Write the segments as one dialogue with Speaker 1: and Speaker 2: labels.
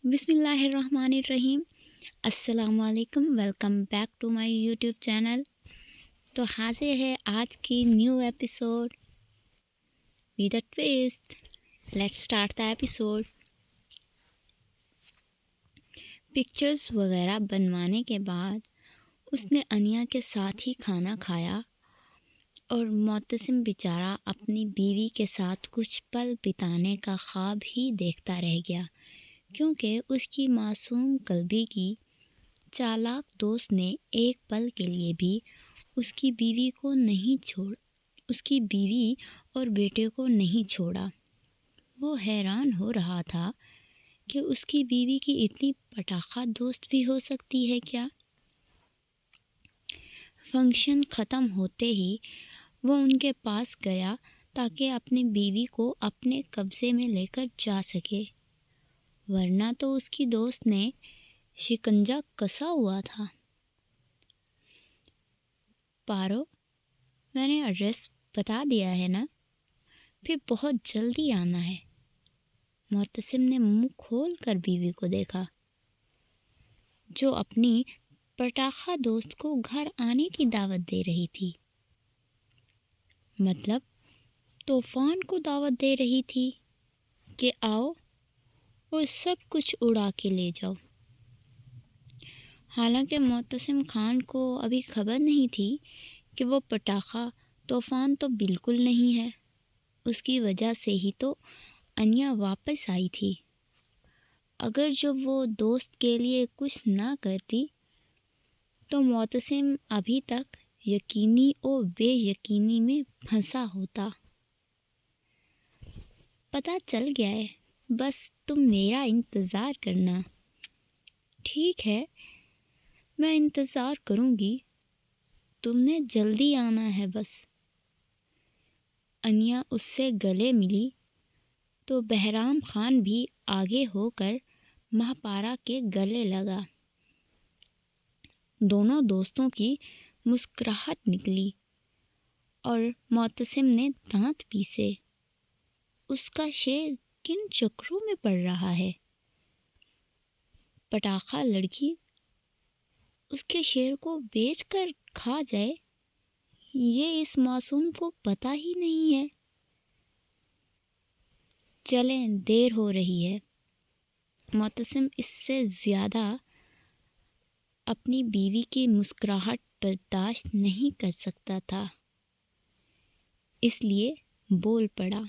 Speaker 1: بسم اللہ الرحمن الرحیم۔ السلام علیکم، welcome back to my YouTube channel. تو حاضر ہے آج کی new episode with a twist. Let's start the episode. Pictures وغیرہ بنوانے کے بعد اس نے انیا کے ساتھ ہی کھانا کھایا اور معتصم بیچارہ اپنی بیوی کے ساتھ کچھ پل بتانے کا خواب ہی دیکھتا رہ گیا، کیونکہ اس کی معصوم قلبی کی چالاک دوست نے ایک پل کے لیے بھی اس کی بیوی اور بیٹے کو نہیں چھوڑا۔ وہ حیران ہو رہا تھا کہ اس کی بیوی کی اتنی پٹاخہ دوست بھی ہو سکتی ہے کیا؟ فنکشن ختم ہوتے ہی وہ ان کے پاس گیا تاکہ اپنی بیوی کو اپنے قبضے میں لے کر جا سکے، ورنہ تو اس کی دوست نے شکنجہ کسا ہوا تھا۔ پارو، میں نے ایڈریس بتا دیا ہے نا، پھر بہت جلدی آنا ہے۔ معتصم نے منہ کھول کر بیوی کو دیکھا، جو اپنی پٹاخہ دوست کو گھر آنے کی دعوت دے رہی تھی۔ مطلب طوفان کو دعوت دے رہی تھی کہ آؤ اور سب کچھ اڑا کے لے جاؤ۔ حالانکہ معتصم خان کو ابھی خبر نہیں تھی کہ وہ پٹاخہ طوفان تو بالکل نہیں ہے، اس کی وجہ سے ہی تو انیا واپس آئی تھی۔ اگر جو وہ دوست کے لیے کچھ نہ کرتی تو معتصم ابھی تک یقینی اور بے یقینی میں پھنسا ہوتا۔ پتہ چل گیا ہے، بس تم میرا انتظار کرنا۔ ٹھیک ہے، میں انتظار کروں گی، تم نے جلدی آنا ہے بس۔ انیا اس سے گلے ملی تو بہرام خان بھی آگے ہو کر مہاپارا کے گلے لگا۔ دونوں دوستوں کی مسکراہٹ نکلی اور معتصم نے دانت پیسے۔ اس کا شیر کن چکروں میں پڑ رہا ہے؟ پٹاخہ لڑکی اس کے شیر کو بیچ کر کھا جائے، یہ اس معصوم کو پتہ ہی نہیں ہے۔ چلیں، دیر ہو رہی ہے۔ معتصم اس سے زیادہ اپنی بیوی کی مسکراہٹ برداشت نہیں کر سکتا تھا، اس لیے بول پڑا،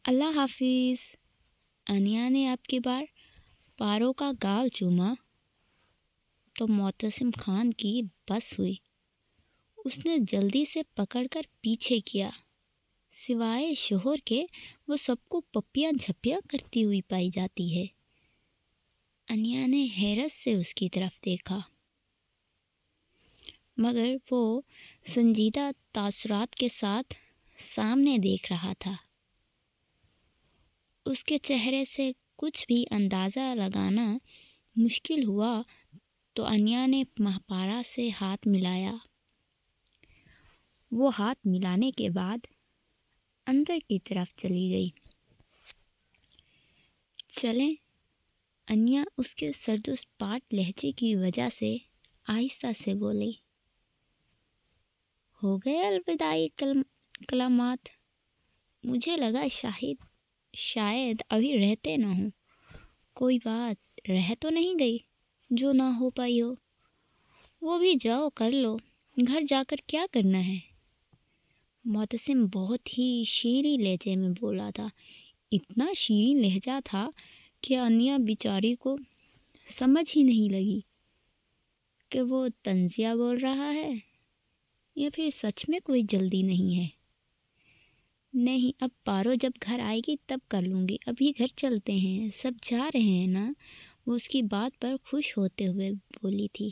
Speaker 1: اللہ حافظ۔ انیا نے اب کی بار پارو کا گال چوما تو معتصم خان کی بس ہوئی۔ اس نے جلدی سے پکڑ کر پیچھے کیا، سوائے شوہر کے وہ سب کو پپیاں جھپیاں کرتی ہوئی پائی جاتی ہے۔ انیا نے حیرت سے اس کی طرف دیکھا، مگر وہ سنجیدہ تاثرات کے ساتھ سامنے دیکھ رہا تھا۔ اس کے چہرے سے کچھ بھی اندازہ لگانا مشکل ہوا تو انیا نے مہاپارا سے ہاتھ ملایا۔ وہ ہاتھ ملانے کے بعد اندر کی طرف چلی گئی۔ چلیں، انیا اس کے سرد و سپاٹ لہجے کی وجہ سے آہستہ سے بولی۔ ہو گئے الوداعی کلمات؟ مجھے لگا شاید ابھی رہتے نہ ہوں۔ کوئی بات رہ تو نہیں گئی جو نہ ہو پائی ہو؟ وہ بھی جاؤ کر لو، گھر جا کر کیا کرنا ہے؟ معتصم بہت ہی شیریں لہجے میں بولا تھا۔ اتنا شیریں لہجہ تھا کہ انیا بیچاری کو سمجھ ہی نہیں لگی کہ وہ طنزیہ بول رہا ہے یا پھر سچ میں کوئی جلدی نہیں ہے۔ نہیں، اب پارو جب گھر آئے گی تب کر لوں گی، ابھی گھر چلتے ہیں، سب جا رہے ہیں نا؟ وہ اس کی بات پر خوش ہوتے ہوئے بولی تھی۔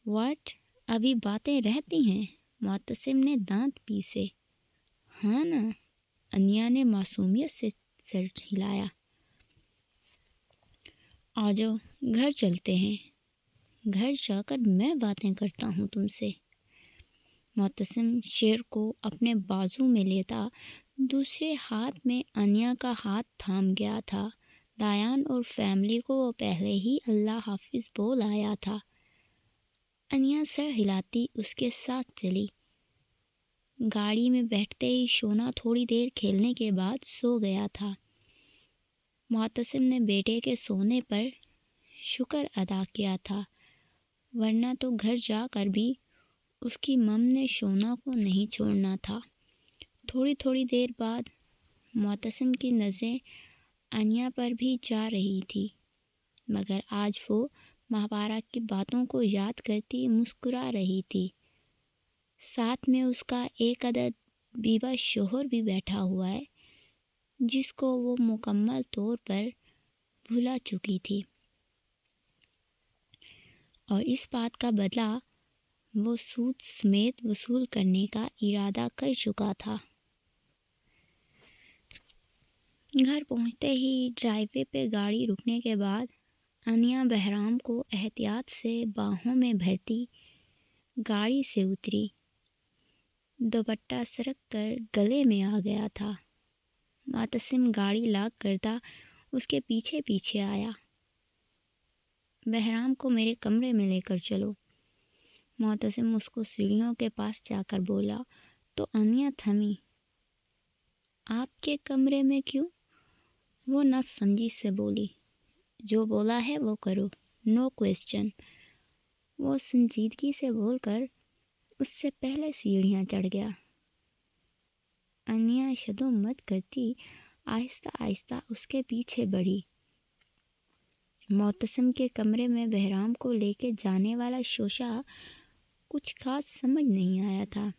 Speaker 1: واٹ، ابھی باتیں رہتی ہیں؟ معتصم نے دانت پیسے۔ ہاں نا، انیا نے معصومیت سے سر ہلایا۔ آجاؤ، گھر چلتے ہیں، گھر جا کر میں باتیں کرتا ہوں تم سے۔ معتصم شیر کو اپنے بازو میں لیتا دوسرے ہاتھ میں انیا کا ہاتھ تھام گیا تھا۔ دایان اور فیملی کو وہ پہلے ہی اللہ حافظ بول آیا تھا۔ انیا سر ہلاتی اس کے ساتھ چلی۔ گاڑی میں بیٹھتے ہی شونا تھوڑی دیر کھیلنے کے بعد سو گیا تھا۔ معتصم نے بیٹے کے سونے پر شکر ادا کیا تھا، ورنہ تو گھر جا کر بھی اس کی مم نے شونا کو نہیں چھوڑنا تھا۔ تھوڑی دیر بعد معتصم کی نظریں انیا پر بھی جا رہی تھی، مگر آج وہ مہاپارا کی باتوں کو یاد کرتی مسکرا رہی تھی۔ ساتھ میں اس کا ایک عدد بیوہ شوہر بھی بیٹھا ہوا ہے، جس کو وہ مکمل طور پر بھلا چکی تھی، اور اس بات کا بدلہ وہ سود سمیت وصول کرنے کا ارادہ کر چکا تھا۔ گھر پہنچتے ہی ڈرائیو وے پہ گاڑی رکنے کے بعد انیا بہرام کو احتیاط سے باہوں میں بھرتی گاڑی سے اتری۔ دوپٹہ سرک کر گلے میں آ گیا تھا۔ معتصم گاڑی لاک کرتا اس کے پیچھے پیچھے آیا۔ بہرام کو میرے کمرے میں لے کر چلو۔ معتصم اس کو سیڑھیوں کے پاس جا کر بولا تو انیا تھمی۔ آپ کے کمرے میں کیوں؟ وہ نہ سمجھی سے بولی۔ جو بولا ہے وہ کرو، نو کوسچن۔ وہ سنجیدگی سے بول کر اس سے پہلے سیڑھیاں چڑھ گیا۔ انیا شدو مت کرتی آہستہ آہستہ اس کے پیچھے بڑھی۔ معتصم کے کمرے میں بہرام کو لے کے جانے والا شوشا کچھ خاص سمجھ نہیں آیا تھا،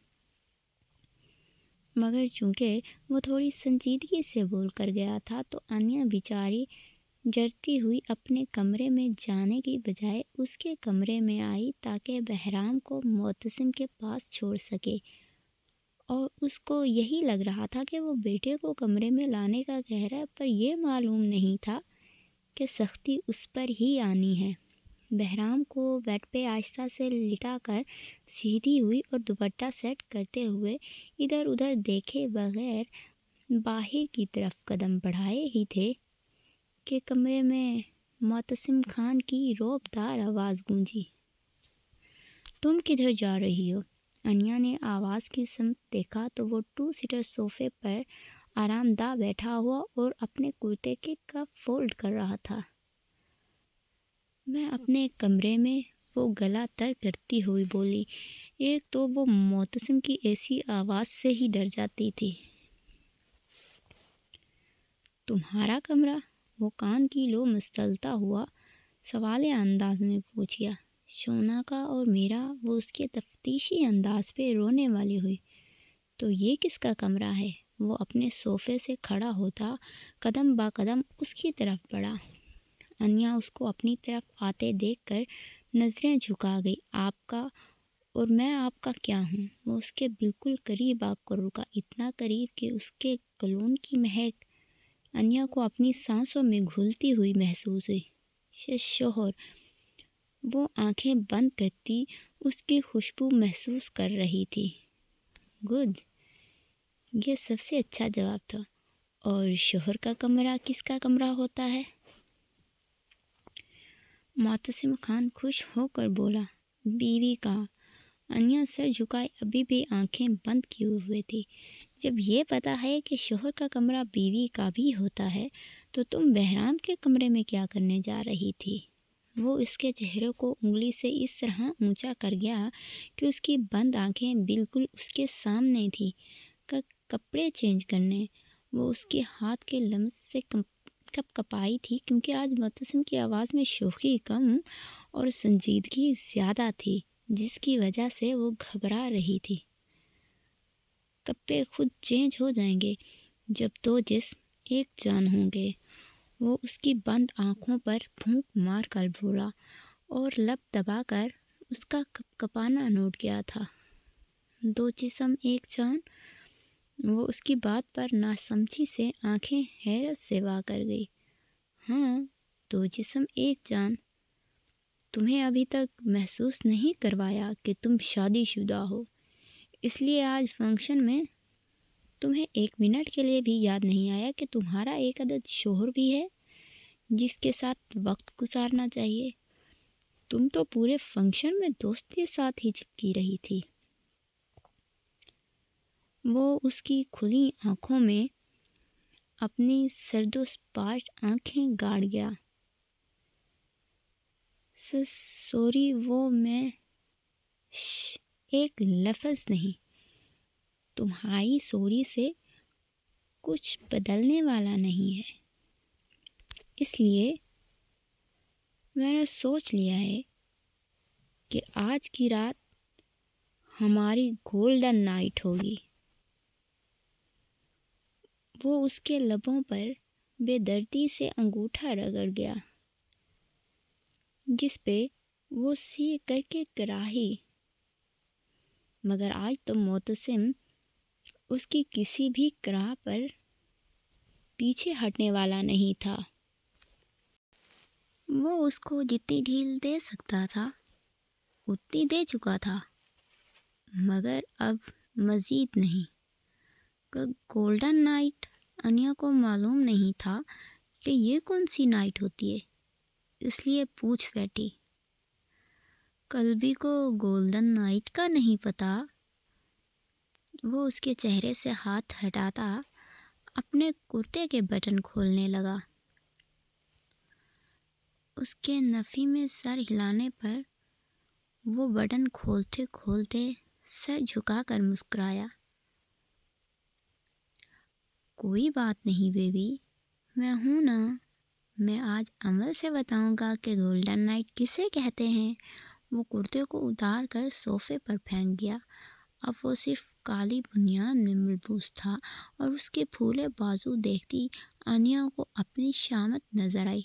Speaker 1: مگر چونکہ وہ تھوڑی سنجیدگی سے بول کر گیا تھا تو انیا بیچاری ڈرتی ہوئی اپنے کمرے میں جانے کی بجائے اس کے کمرے میں آئی تاکہ بہرام کو معتصم کے پاس چھوڑ سکے، اور اس کو یہی لگ رہا تھا کہ وہ بیٹے کو کمرے میں لانے کا کہہ رہا ہے، پر یہ معلوم نہیں تھا کہ سختی اس پر ہی آنی ہے۔ بہرام کو بیڈ پہ آہستہ سے لٹا کر سیدھی ہوئی اور دوپٹہ سیٹ کرتے ہوئے ادھر ادھر دیکھے بغیر باہر کی طرف قدم بڑھائے ہی تھے کہ کمرے میں معتصم خان کی رعب دار آواز گونجی۔ تم کدھر جا رہی ہو؟ انیا نے آواز کی سمت دیکھا تو وہ 2 سیٹر صوفے پر آرام دہ بیٹھا ہوا اور اپنے کرتے کے کف فولڈ کر رہا تھا۔ میں اپنے کمرے میں، وہ گلا تر کرتی ہوئی بولی۔ ایک تو وہ معتصم کی ایسی آواز سے ہی ڈر جاتی تھی۔ تمہارا کمرہ؟ وہ کان کی لو مسلسلتا ہوا سوالیہ انداز میں پوچھ گیا۔ شونا کا اور میرا، وہ اس کے تفتیشی انداز پہ رونے والی ہوئی۔ تو یہ کس کا کمرہ ہے؟ وہ اپنے صوفے سے کھڑا ہوتا قدم با قدم اس کی طرف بڑھا۔ انیا اس کو اپنی طرف آتے دیکھ کر نظریں جھکا گئی۔ آپ کا؟ اور میں آپ کا کیا ہوں؟ وہ اس کے بالکل قریب آ کر رکا، اتنا قریب کہ اس کے کلون کی مہک انیا کو اپنی سانسوں میں گھلتی ہوئی محسوس ہوئی۔ شوہر! وہ آنکھیں بند کرتی اس کی خوشبو محسوس کر رہی تھی۔ گڈ! یہ سب سے اچھا جواب تھا۔ اور شوہر کا کمرہ کس کا کمرہ ہوتا ہے؟ معتصم خان خوش ہو کر بولا۔ بیوی کا۔ انیا سر جھکائے ابھی بھی آنکھیں بند کیے ہوئے تھی۔ جب یہ پتہ ہے کہ شوہر کا کمرہ بیوی کا بھی ہوتا ہے تو تم بہرام کے کمرے میں کیا کرنے جا رہی تھی؟ وہ اس کے چہرے کو انگلی سے اس طرح اونچا کر گیا کہ اس کی بند آنکھیں بالکل اس کے سامنے تھیں۔ کپڑے چینج کرنے۔ وہ اس کے ہاتھ کے لمس سے کپ کپائی تھی کیونکہ آج معتصم کی آواز میں شوخی کم اور سنجیدگی زیادہ تھی، جس کی وجہ سے وہ گھبرا رہی تھی۔ کپڑے خود چینج ہو جائیں گے جب 2 جسم ایک جان ہوں گے۔ وہ اس کی بند آنکھوں پر پھونک مار کر بولا اور لب دبا کر اس کا کپ کپانا نوٹ کیا تھا۔ 2 جسم ایک جان؟ وہ اس کی بات پر ناسمجھی سے آنکھیں حیرت سے وا کر گئی۔ ہاں، 2 جسم ایک جان۔ تمہیں ابھی تک محسوس نہیں کروایا کہ تم شادی شدہ ہو، اس لیے آج فنکشن میں تمہیں ایک منٹ کے لیے بھی یاد نہیں آیا کہ تمہارا ایک عدد شوہر بھی ہے جس کے ساتھ وقت گزارنا چاہیے؟ تم تو پورے فنکشن میں دوست کے ساتھ ہی چپکی رہی تھی۔ وہ اس کی کھلی آنکھوں میں اپنی سرد و سپاش آنکھیں گاڑ گیا۔ سوری، وہ میں ایک لفظ نہیں۔ تمہاری سوری سے کچھ بدلنے والا نہیں ہے، اس لیے میں نے سوچ لیا ہے کہ آج کی رات ہماری گولڈن نائٹ ہوگی۔ وہ اس کے لبوں پر بے دردی سے انگوٹھا رگڑ گیا جس پہ وہ سی کر کے کراہی، مگر آج تو معتصم اس کی کسی بھی کراہ پر پیچھے ہٹنے والا نہیں تھا۔ وہ اس کو جتنی ڈھیل دے سکتا تھا اتنی دے چکا تھا، مگر اب مزید نہیں۔ گولڈن نائٹ، انیا کو معلوم نہیں تھا کہ یہ کون سی نائٹ ہوتی ہے، اس لیے پوچھ بیٹھی، قلبی کو گولڈن نائٹ کا نہیں پتہ؟ وہ اس کے چہرے سے ہاتھ ہٹاتا اپنے کرتے کے بٹن کھولنے لگا۔ اس کے نفی میں سر ہلانے پر وہ بٹن کھولتے کھولتے سر جھکا کر مسکرایا۔ کوئی بات نہیں بیبی، میں ہوں نا، میں آج عمل سے بتاؤں گا کہ گولڈن نائٹ کسے کہتے ہیں۔ وہ کرتے کو اتار کر صوفے پر پھینک گیا۔ اب وہ صرف کالی بنیان میں ملبوس تھا اور اس کے پھولے بازو دیکھتی انیا کو اپنی شامت نظر آئی۔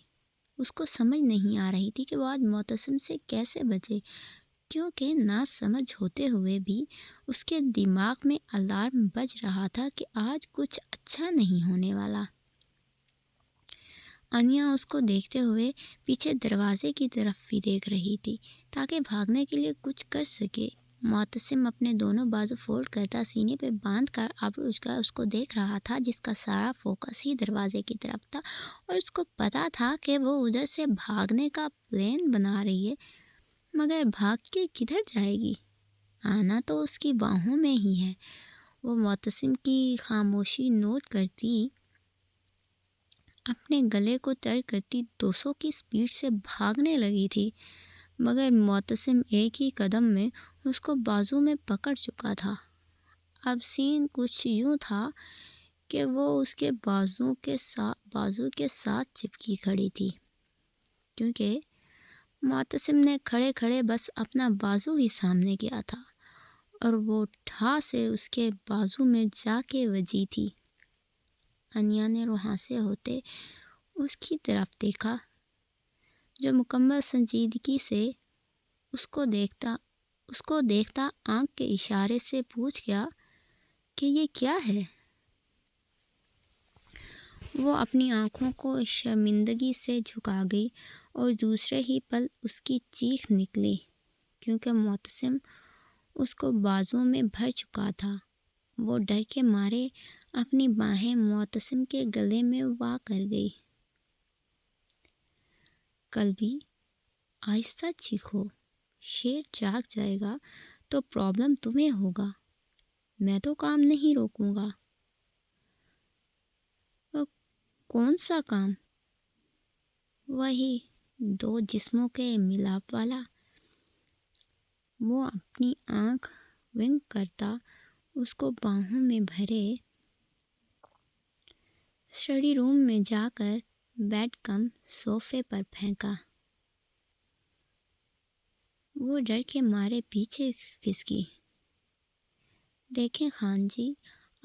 Speaker 1: اس کو سمجھ نہیں آ رہی تھی کہ وہ آج معتصم سے کیسے بچے، کیونکہ ناسمجھ ہوتے ہوئے بھی اس کے دماغ میں الارم بج رہا تھا کہ آج کچھ اچھا نہیں ہونے والا۔ انیا اس کو دیکھتے ہوئے پیچھے دروازے کی طرف بھی دیکھ رہی تھی تاکہ بھاگنے کے لیے کچھ کر سکے۔ معتصم اپنے دونوں بازو فولڈ کرتا سینے پہ باندھ کر ابرو اٹھا اس کو دیکھ رہا تھا، جس کا سارا فوکس ہی دروازے کی طرف تھا، اور اس کو پتا تھا کہ وہ ادھر سے بھاگنے کا پلان بنا رہی ہے، مگر بھاگ کے کدھر جائے گی؟ آنا تو اس کی باہوں میں ہی ہے۔ وہ معتصم کی خاموشی نوٹ کرتی اپنے گلے کو طے کرتی 200 کی سپیڈ سے بھاگنے لگی تھی، مگر معتصم ایک ہی قدم میں اس کو بازو میں پکڑ چکا تھا۔ اب سین کچھ یوں تھا کہ وہ اس کے بازو کے ساتھ چپکی کھڑی تھی، کیونکہ معتصم نے کھڑے کھڑے بس اپنا بازو ہی سامنے کیا تھا اور وہ ٹھا سے اس کے بازو میں جا کے وجھی تھی۔ انیا نے روہاسے ہوتے اس کی طرف دیکھا، جو مکمل سنجیدگی سے اس کو دیکھتا آنکھ کے اشارے سے پوچھ گیا کہ یہ کیا ہے؟ وہ اپنی آنکھوں کو شرمندگی سے جھکا گئی اور دوسرے ہی پل اس کی چیخ نکلی، کیونکہ معتصم اس کو بازو میں بھر چکا تھا۔ وہ ڈر کے مارے اپنی باہیں معتصم کے گلے میں وا کر گئی۔ قلبی، آہستہ چیخو، شیر جاگ جائے گا تو پرابلم تمہیں ہوگا، میں تو کام نہیں روکوں گا۔ کون سا کام؟ وہی 2 جسموں کے ملاپ والا۔ وہ اپنی آنکھ ونک کرتا اس کو باہوں میں بھرے اسٹڈی روم میں جا کر بیڈ کم صوفے پر پھینکا۔ وہ ڈر کے مارے پیچھے کھسکی۔ دیکھیں خان جی،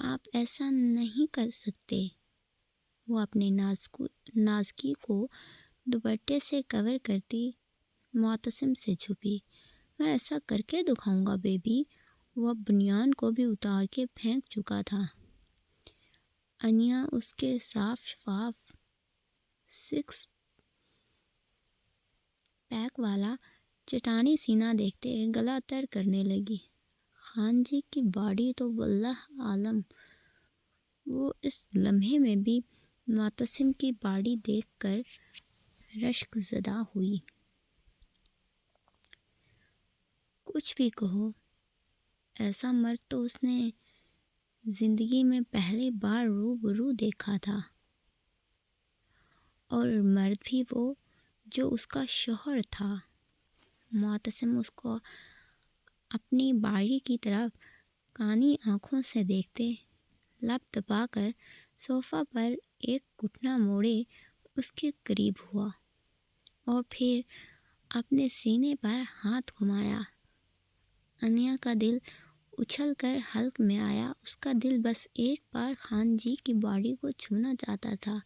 Speaker 1: آپ ایسا نہیں کر سکتے۔ وہ اپنے نازکی کو دوپٹے سے کور کرتی معتصم سے چھپی۔ میں ایسا کر کے دکھاؤں گا بیبی۔ وہ بنیان کو بھی اتار کے پھینک چکا تھا۔ انیا اس کے صاف شفاف 6 پیک والا چٹانی سینہ دیکھتے گلا تر کرنے لگی۔ خان جی کی باڈی تو واللہ عالم، وہ اس لمحے میں بھی معتصم کی باڈی دیکھ کر رشک زدہ ہوئی۔ کچھ بھی کہو، ایسا مرد تو اس نے زندگی میں پہلی بار روبرو دیکھا تھا، اور مرد بھی وہ جو اس کا شوہر تھا۔ معتصم اس کو اپنی باڈی کی طرف کانی آنکھوں سے دیکھتے، لب دبا کر صوفہ پر ایک گھٹنا موڑے اس کے قریب ہوا اور پھر اپنے سینے پر ہاتھ گھمایا۔ انیا کا دل اچھل کر حلق میں آیا۔ اس کا دل بس ایک بار خان جی کی باڈی کو چھونا چاہتا تھا،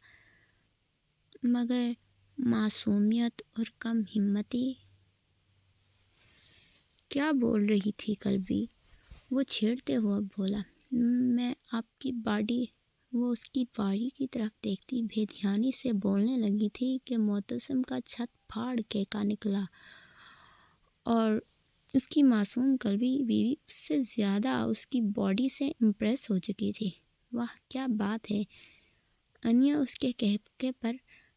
Speaker 1: مگر معصومیت اور کم ہمتی۔ کیا بول رہی تھی قلبی؟ وہ چھیڑتے ہوئے بولا۔ میں آپ کی باڈی۔ وہ اس کی باڈی کی طرف دیکھتی بے دھیانی سے بولنے لگی تھی کہ معتصم کا چھت پھاڑ کہکا نکلا، اور اس کی معصوم قلبی بیوی اس سے زیادہ اس کی باڈی سے امپریس ہو چکی تھی۔ واہ کیا بات ہے! انیا اس کے کہنے پر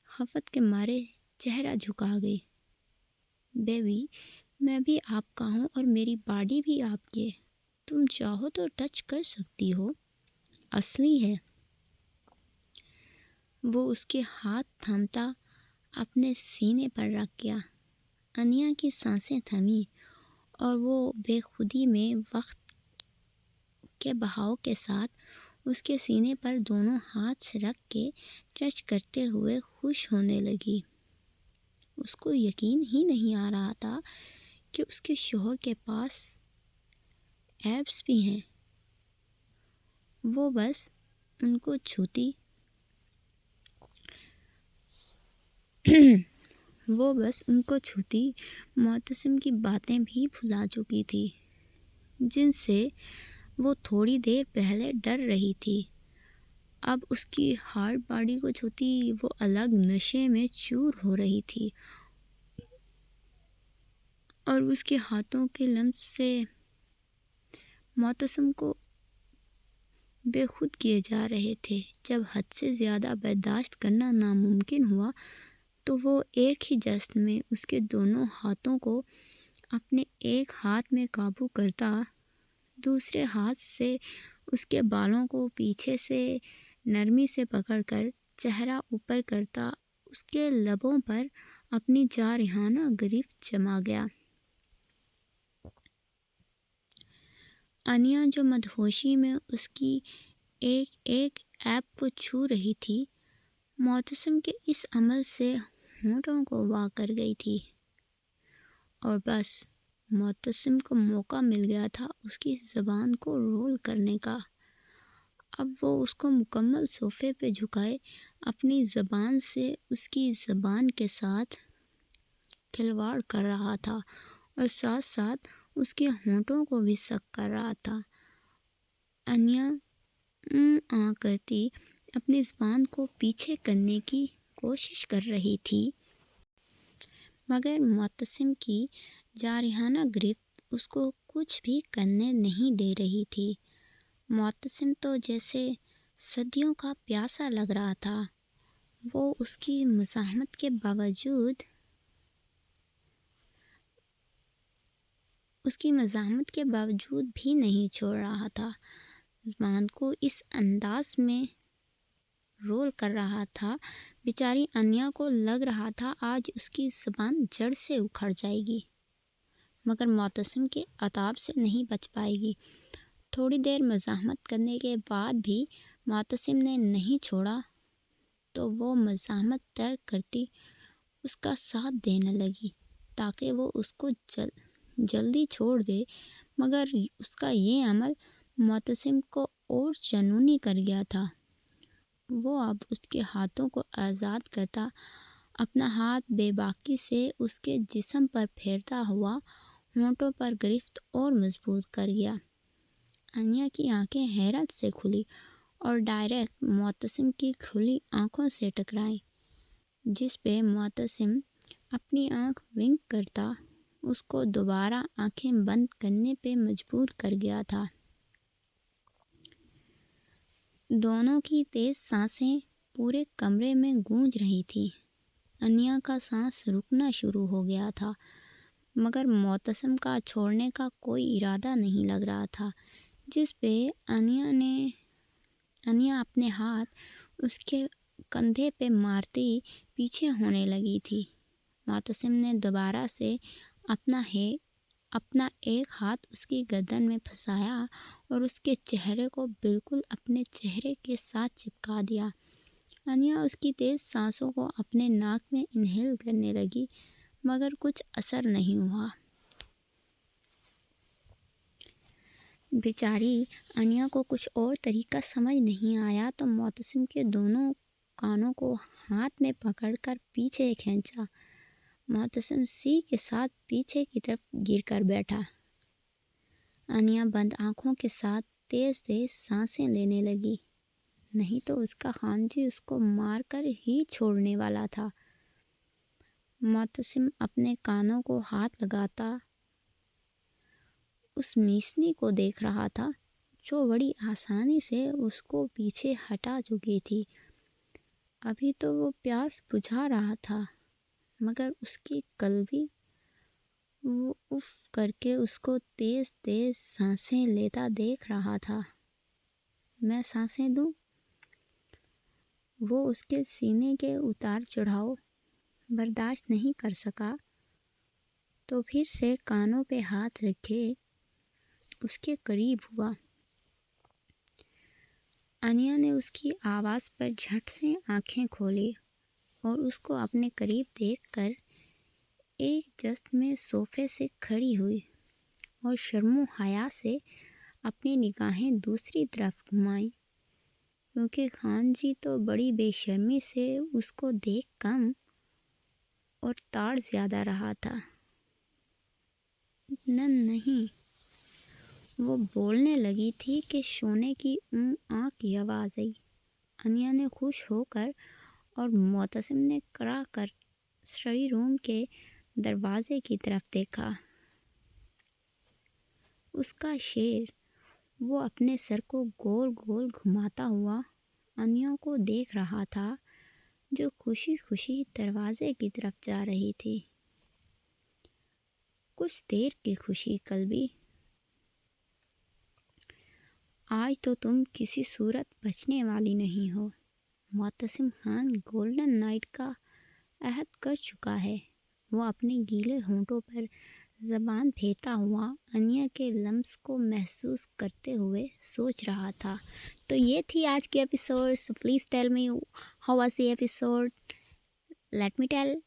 Speaker 1: خفت کے مارے چہرہ جھکا گئی۔ بیبی، میں بھی آپ کا ہوں اور میری باڈی بھی آپ کی ہے۔ تم چاہو تو ٹچ کر سکتی ہو، اصلی ہے۔ وہ اس کے ہاتھ تھامتا اپنے سینے پر رکھ گیا۔ انیا کی سانسیں تھمیں اور وہ بے خودی میں وقت کے بہاؤ کے ساتھ اس کے سینے پر دونوں ہاتھ رکھ کے ٹچ کرتے ہوئے خوش ہونے لگی۔ اس کو یقین ہی نہیں آ رہا تھا کہ اس کے شوہر کے پاس ایبس بھی ہیں۔ وہ بس ان کو چھوتی معتصم کی باتیں بھی بھلا چکی تھی، جن سے وہ تھوڑی دیر پہلے ڈر رہی تھی۔ اب اس کی ہارڈ باڈی کو چھوتی وہ الگ نشے میں چور ہو رہی تھی، اور اس کے ہاتھوں کے لمس سے معتصم کو بے خود کیے جا رہے تھے۔ جب حد سے زیادہ برداشت کرنا ناممکن ہوا تو وہ ایک ہی جست میں اس کے دونوں ہاتھوں کو اپنے ایک ہاتھ میں قابو کرتا، دوسرے ہاتھ سے اس کے بالوں کو پیچھے سے نرمی سے پکڑ کر چہرہ اوپر کرتا اس کے لبوں پر اپنی جارحانہ گرفت جما گیا۔ انیا جو مدہوشی میں اس کی ایک ایک ایب کو چھو رہی تھی، معتصم کے اس عمل سے ہونٹوں کو وا کر گئی تھی، اور بس معتصم کو موقع مل گیا تھا اس کی زبان کو رول کرنے کا۔ اب وہ اس کو مکمل صوفے پہ جھکائے اپنی زبان سے اس کی زبان کے ساتھ کھلواڑ کر رہا تھا، اور ساتھ ساتھ اس کے ہونٹوں کو بھی سک کر رہا تھا۔ انیا کرتی اپنی زبان کو پیچھے کرنے کی کوشش کر رہی تھی، مگر معتصم کی جارحانہ گرفت اس کو کچھ بھی کرنے نہیں دے رہی تھی۔ معتصم تو جیسے صدیوں کا پیاسا لگ رہا تھا۔ وہ اس کی مزاحمت کے باوجود بھی نہیں چھوڑ رہا تھا، زبان کو اس انداز میں رول کر رہا تھا۔ بیچاری انیا کو لگ رہا تھا آج اس کی زبان جڑ سے اکھڑ جائے گی، مگر معتصم کے عتاب سے نہیں بچ پائے گی۔ تھوڑی دیر مزاحمت کرنے کے بعد بھی معتصم نے نہیں چھوڑا تو وہ مزاحمت ترک کرتی اس کا ساتھ دینے لگی تاکہ وہ اس کو جلدی چھوڑ دے، مگر اس کا یہ عمل معتصم کو اور جنونی کر گیا تھا۔ وہ اب اس کے ہاتھوں کو آزاد کرتا اپنا ہاتھ بے باکی سے اس کے جسم پر پھیرتا ہوا ہونٹوں پر گرفت اور مضبوط کر گیا۔ انیا کی آنکھیں حیرت سے کھلی اور ڈائریکٹ معتصم کی کھلی آنکھوں سے ٹکرائیں، جس پہ معتصم اپنی آنکھ ونک کرتا اس کو دوبارہ آنکھیں بند کرنے پہ مجبور کر گیا تھا۔ دونوں کی تیز سانسیں پورے کمرے میں گونج رہی تھیں۔ انیا کا سانس رکنا شروع ہو گیا تھا، مگر معتصم کا چھوڑنے کا کوئی ارادہ نہیں لگ رہا تھا، جس پہ انیا اپنے ہاتھ اس کے کندھے پہ مارتی پیچھے ہونے لگی تھی۔ معتصم نے دوبارہ سے اپنا ایک ہاتھ اس کی گردن میں پھنسایا اور اس کے چہرے کو بالکل اپنے چہرے کے ساتھ چپکا دیا۔ انیا اس کی تیز سانسوں کو اپنے ناک میں انہیل کرنے لگی، مگر کچھ اثر نہیں ہوا۔ بیچاری انیا کو کچھ اور طریقہ سمجھ نہیں آیا تو معتصم کے دونوں کانوں کو ہاتھ میں پکڑ کر پیچھے کھینچا۔ معتصم سی کے ساتھ پیچھے کی طرف گر کر بیٹھا۔ انیا بند آنکھوں کے ساتھ تیز تیز سانسیں لینے لگی، نہیں تو اس کا خانجی اس کو مار کر ہی چھوڑنے والا تھا۔ معتصم اپنے کانوں کو ہاتھ لگاتا اس میسنی کو دیکھ رہا تھا، جو بڑی آسانی سے اس کو پیچھے ہٹا چکی تھی۔ ابھی تو وہ پیاس بجھا رہا تھا، مگر اس کی قلبی وہ اف کر کے اس کو تیز تیز سانسیں لیتا دیکھ رہا تھا۔ میں سانسیں دوں؟ وہ اس کے سینے کے اتار چڑھاؤ برداشت نہیں کر سکا تو پھر سے کانوں پہ ہاتھ رکھے اس کے قریب ہوا۔ انیا نے اس کی آواز پر جھٹ سے آنکھیں کھولی اور اس کو اپنے قریب دیکھ کر ایک جست میں صوفے سے کھڑی ہوئی اور شرم و حیا سے اپنی نگاہیں دوسری طرف گھمائیں، کیونکہ خان جی تو بڑی بے شرمی سے اس کو دیکھ کم اور تاڑ زیادہ رہا تھا۔ نہیں، وہ بولنے لگی تھی کہ شونے کی آ کی آواز آئی۔ انیا نے خوش ہو کر اور معتصم نے کرا کر اسٹڈی روم کے دروازے کی طرف دیکھا۔ اس کا شیر وہ اپنے سر کو گول گول گھماتا ہوا انیا کو دیکھ رہا تھا، جو خوشی خوشی دروازے کی طرف جا رہی تھی۔ کچھ دیر کی خوشی قلبی، آج تو تم کسی صورت بچنے والی نہیں ہو۔ معتصم خان گولڈن نائٹ کا عہد کر چکا ہے۔ وہ اپنے گیلے ہونٹوں پر زبان پھیرتا ہوا انیا کے لمس کو محسوس کرتے ہوئے سوچ رہا تھا۔ تو یہ تھی آج کی episode. So please tell me how was the episode, let me tell